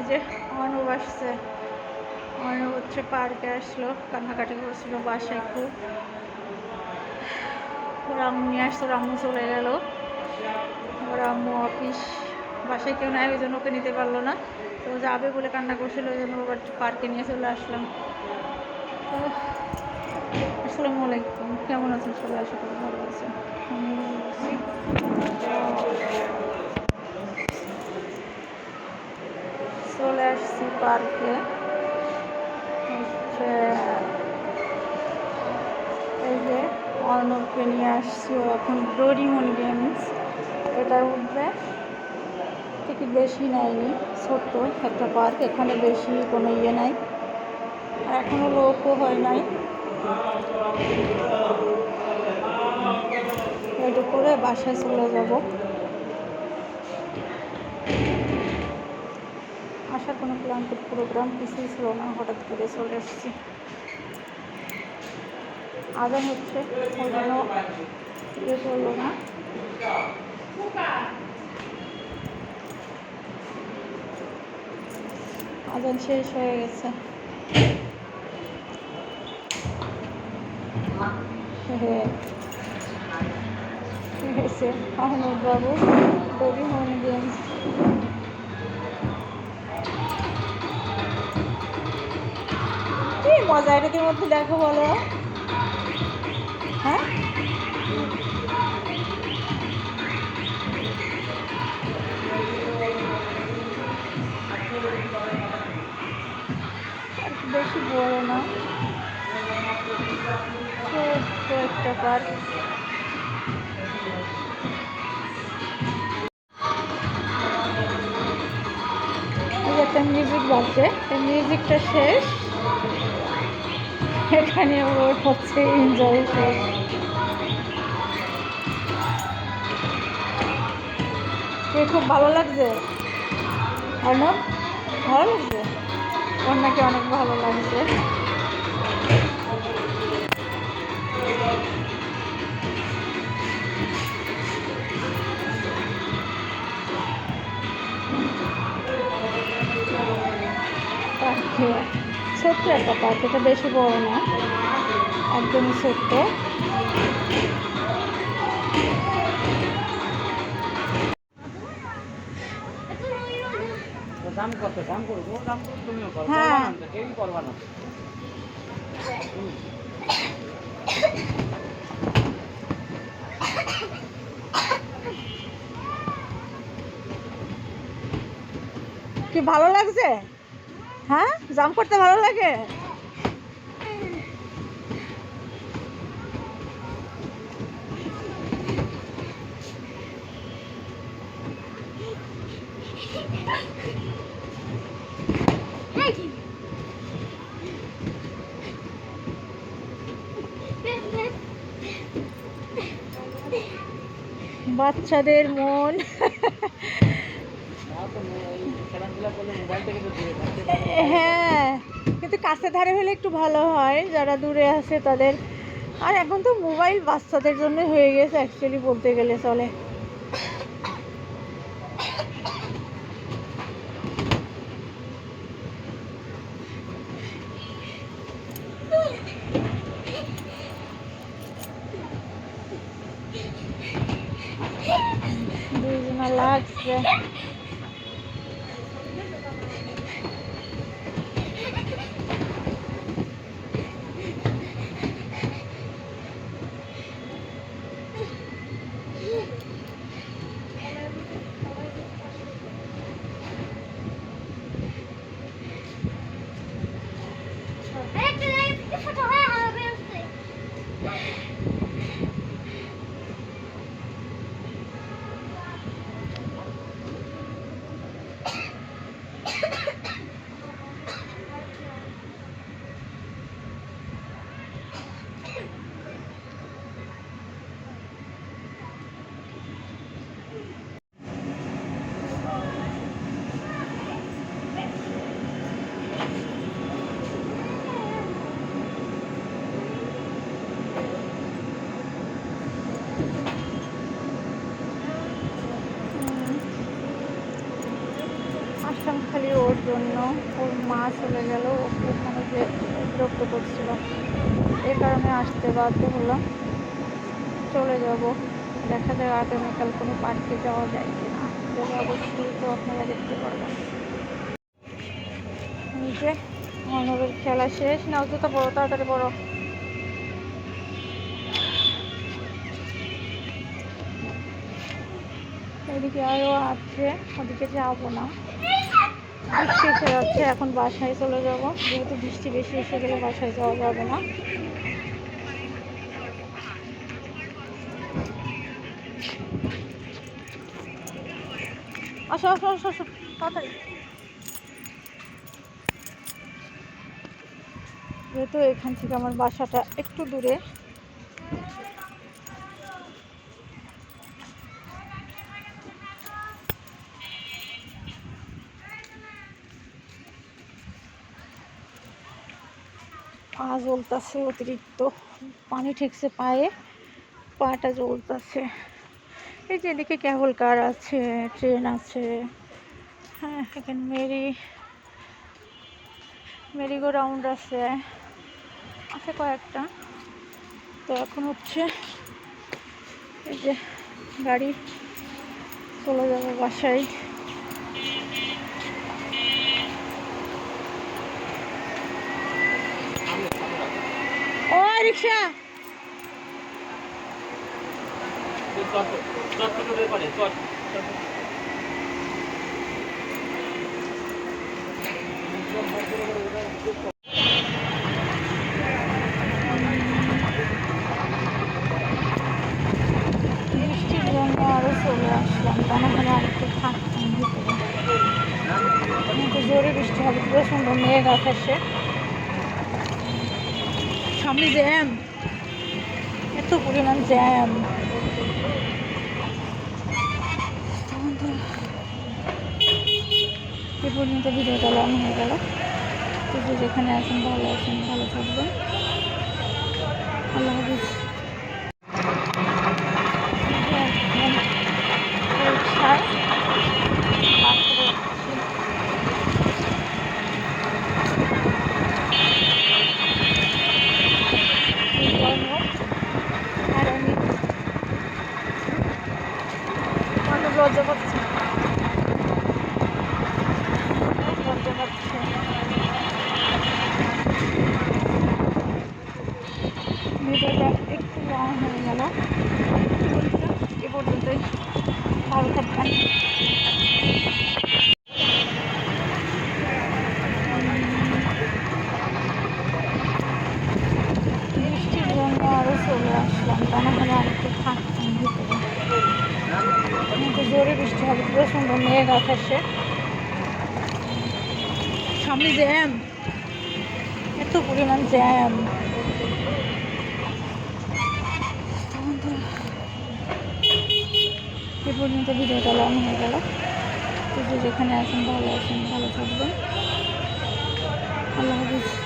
যে অর্ণব আসছে, অর্ণব হচ্ছে পার্কে আসলো, কান্নাকাটি করছিল বাসায় খুব। ওর আম্মু নিয়ে আসছে, ওর আম্মু চলে গেল, ওর আম্মু অফিস, বাসায় কেউ নাই ওই জন্য ওকে নিতে পারলো না, তো যাবে বলে কান্না করছিল, ওই জন্য আবার পার্কে নিয়ে চলে আসলাম। তো আসসালামু আলাইকুম, কেমন আছেন সবাই? আশা করি ভালো আছেন। আমি ভালো আছি। চলে আসছি পার্কে, হচ্ছে এই যে অর্ণবকে নিয়ে আসছি, ও এখন ডোরিমন গেমস এটা উঠবে। টিকিট বেশি নেয়নি, ছোট্ট একটা পার্ক, এখানে বেশি কোনো ইয়ে নাই, আর এখনও লোকও হয় নাই। এটা করে বাসায় চলে যাব। আসার কোনো প্রোগ্রাম কিছুই ছিল না, হঠাৎ করে চলে এসেছি। আজান হচ্ছে, ওই জন্য ইয়ে করলো না। আজান শেষ হয়ে গেছে। হয়েছে আহমদ বাবু ডোরিমন গেমস। কি মজা এটার মধ্যে দেখো, বলো। হ্যাঁ, বেশি বড় না, ছোট্ট একটা পার্ক। একটা মিউজিক বাজছে, এই মিউজিকটা শেষ, এখানে ওর হচ্ছে এনজয় শেষ। খুব ভালো লাগছে অর্ণব, ভালো লাগছে, ওর নাকি অনেক ভালো লাগছে। ছোট্ট একটা পার্ক, এটা বেশি বড় না, একদমই ছোট্ট। দাম কত? দাম করবো, দাম করবো, তুমিও করো, হ্যাঁ, কেউই করবা না। কি ভালো লাগছে? হ্যাঁ, জাম্প করতে ভালো লাগে। বাচ্চাদের মন। হ্যাঁ, কিন্তু কাছে ধারে হলে একটু ভালো হয়, যারা দূরে আছে তাদের। আর এখন তো মোবাইল বাচ্চাদের জন্য হয়ে গেছে, অ্যাকচুয়ালি বলতে গেলে চলে। দুইজনা লাগছে। আসলাম খালি ওর জন্য। ওর মা চলে গেল, ওখানে যে বিরক্ত করছিল, এই কারণে আসতে বাধ্য হলাম। চলে যাব, দেখা যাক আগামীকাল কোনো পার্কে যাওয়া যায় কিনা। গেলে অবশ্যই তো আপনারা দেখতে পারবেন। এই যে অর্ণবের খেলা শেষ। নাও জুতো পড়ো, তাড়াতাড়ি পড়ো। এদিকে আরও আছে, ওদিকে যাবো না, বৃষ্টি এসে যাচ্ছে। এখন বাসায় চলে যাব, যেহেতু বৃষ্টি বেশি এসে গেলে বাসায় যাওয়া যাবে না। আসো আসো আসো আসো, তাড়াতাড়ি। যেহেতু এখান থেকে আমার বাসাটা একটু দূরে, পা জ্বলতেছে অতিরিক্ত, পানি ঠেকছে পায়ে, পাটা জ্বলতেছে। এই যে এদিকে কেবল কার আছে, ট্রেন আছে। হ্যাঁ, এখানে মেরিগো রাউন্ড আছে কয়েকটা। তো এখন হচ্ছে এই যে গাড়ি, চলে যাবো বাসায়। ও রিক্সা, বৃষ্টির জন্য আরো চলে আসলাম, তা না হলে আরেকটু থাকতাম ভিতরে। কিন্তু জোরে বৃষ্টি হবে, প্রচন্ড মেঘ আকাশে, সামনে জ্যাম, এত পরিমাণ জ্যাম। এ পর্যন্ত ভিডিওটা লং হয়ে গেল। তো যে যেখানে আছেন ভালো আছেন, ভালো থাকবেন। আল্লাহ হাফিজ। আর আমি অনেক লজ্জা পাচ্ছি, লজ্জা পাচ্ছি। ভিডিওটা একটু লং হয়ে গেল। এ পর্যন্তই, ভালো থাকবেন। বৃষ্টির জন্য আরও চলে আসলাম, তা না হলে আরেকটু থাকতাম ভিতরে। কিন্তু জোরে বৃষ্টি হবে, প্রচন্ড মেঘ আকাশে, সামনে জ্যাম, এত পরিমাণ জ্যাম। এ পর্যন্ত ভিডিওটা লং হয়ে গেল। তো যে যেখানে আছেন ভালো আছেন, ভালো থাকবেন। আল্লাহ হাফিজ।